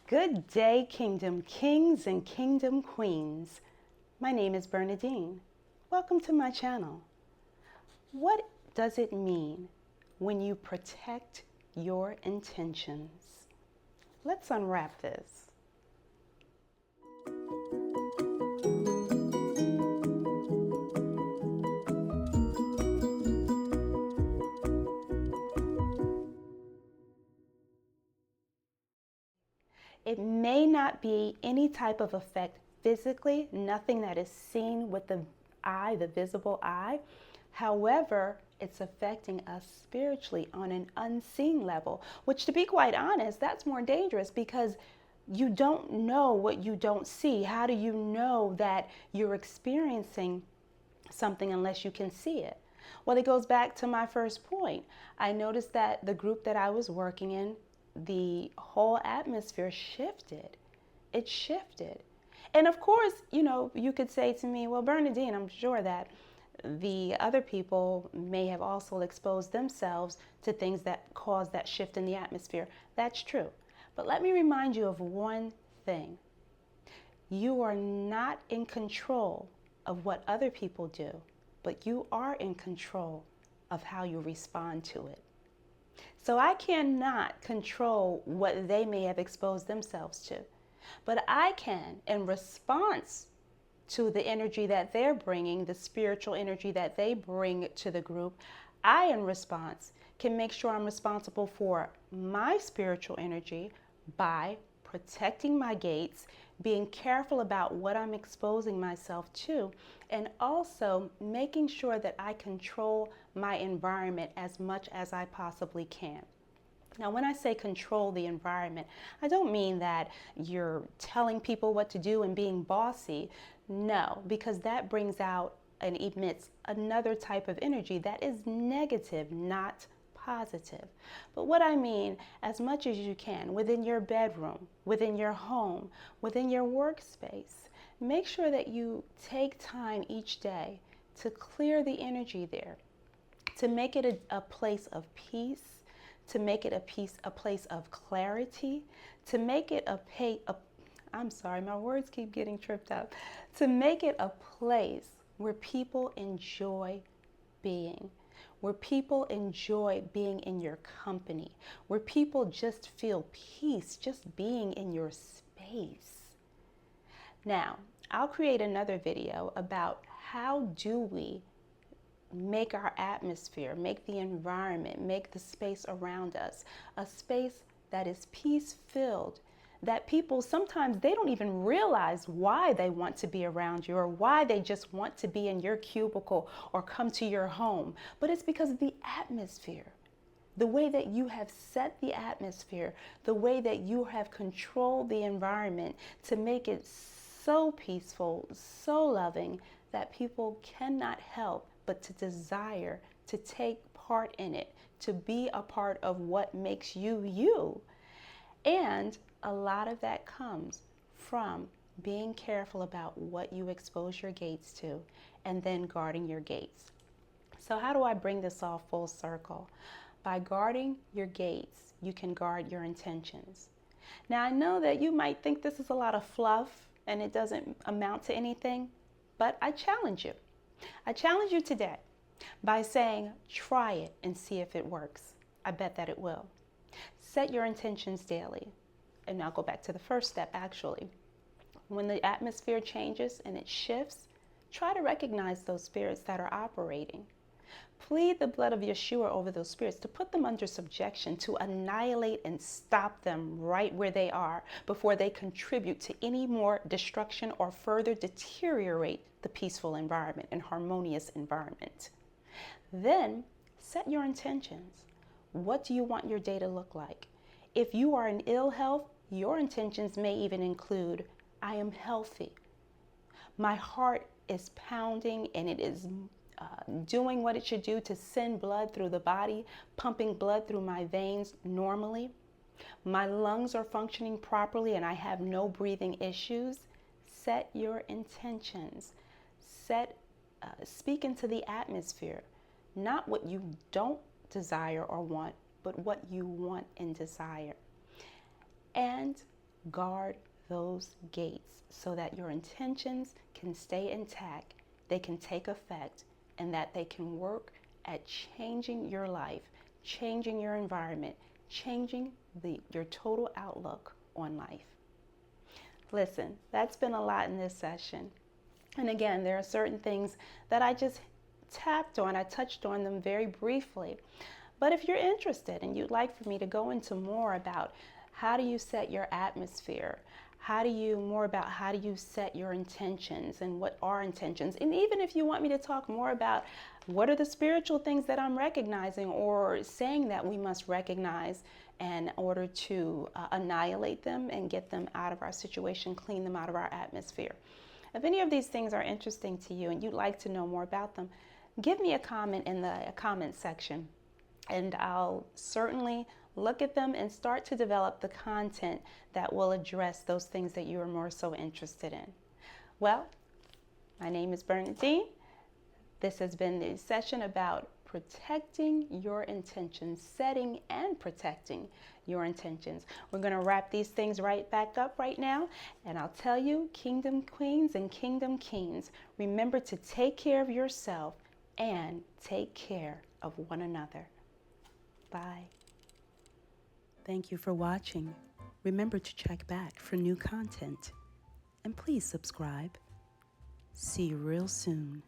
Good day, Kingdom Kings and Kingdom Queens. My name is Bernadine. Welcome to my channel. What does it mean when you protect your intentions? Let's unwrap this. It may not be any type of effect physically, nothing that is seen with the eye, the visible eye. However, it's affecting us spiritually on an unseen level, which, to be quite honest, that's more dangerous because you don't know what you don't see. How do you know that you're experiencing something unless you can see it? Well, it goes back to my first point. I noticed that the group that I was working in, the whole atmosphere shifted. It shifted. And of course, you could say to me, well, Bernadine, I'm sure that the other people may have also exposed themselves to things that caused that shift in the atmosphere. That's true. But let me remind you of one thing. You are not in control of what other people do, but you are in control of how you respond to it. So I cannot control what they may have exposed themselves to, but I can, in response to the energy that they're bringing, the spiritual energy that they bring to the group, I, in response, can make sure I'm responsible for my spiritual energy by protecting my gates, being careful about what I'm exposing myself to, and also making sure that I control my environment as much as I possibly can. Now, when I say control the environment, I don't mean that you're telling people what to do and being bossy. No, because that brings out and emits another type of energy that is negative, not positive. But what I mean, as much as you can, within your bedroom, within your home, within your workspace, make sure that you take time each day to clear the energy there, to make it a place of peace, to make it a place of clarity, to make it I'm sorry, my words keep getting tripped up, to make it a place where people enjoy being, where people enjoy being in your company, where people just feel peace just being in your space. Now, I'll create another video about how do we make our atmosphere, make the environment, make the space around us a space that is peace-filled, that people sometimes they don't even realize why they want to be around you or why they just want to be in your cubicle or come to your home. But it's because of the atmosphere, the way that you have set the atmosphere, the way that you have controlled the environment to make it so peaceful, so loving that people cannot help but to desire to take part in it, to be a part of what makes you you. And a lot of that comes from being careful about what you expose your gates to and then guarding your gates. So how do I bring this all full circle? By guarding your gates, you can guard your intentions. Now, I know that you might think this is a lot of fluff and it doesn't amount to anything, but I challenge you. I challenge you today by saying, try it and see if it works. I bet that it will. Set your intentions daily. And I'll go back to the first step, actually. When the atmosphere changes and it shifts, try to recognize those spirits that are operating. Plead the blood of Yeshua over those spirits to put them under subjection, to annihilate and stop them right where they are before they contribute to any more destruction or further deteriorate the peaceful environment and harmonious environment. Then set your intentions. What do you want your day to look like? If you are in ill health, your intentions may even include, I am healthy. My heart is pounding and it is doing what it should do to send blood through the body, pumping blood through my veins normally. My lungs are functioning properly and I have no breathing issues. Set your intentions. Speak into the atmosphere, not what you don't desire or want, but what you want and desire. And guard those gates so that your intentions can stay intact, they can take effect, and that they can work at changing your life, changing your environment, changing your total outlook on life. Listen, that's been a lot in this session. And again, there are certain things that I just tapped on. I touched on them very briefly. But if you're interested and you'd like for me to go into more about how do you set your atmosphere, how do you set your intentions and what are intentions, and even if you want me to talk more about what are the spiritual things that I'm recognizing or saying that we must recognize in order to annihilate them and get them out of our situation, clean them out of our atmosphere. If any of these things are interesting to you and you'd like to know more about them, give me a comment in the comment section, and I'll certainly look at them and start to develop the content that will address those things that you are more so interested in. Well, my name is Bernadine. This has been the session about protecting your intentions, setting and protecting your intentions. We're going to wrap these things right back up right now. And I'll tell you, Kingdom Queens and Kingdom Kings, remember to take care of yourself and take care of one another. Bye. Thank you for watching. Remember to check back for new content. And please subscribe. See you real soon.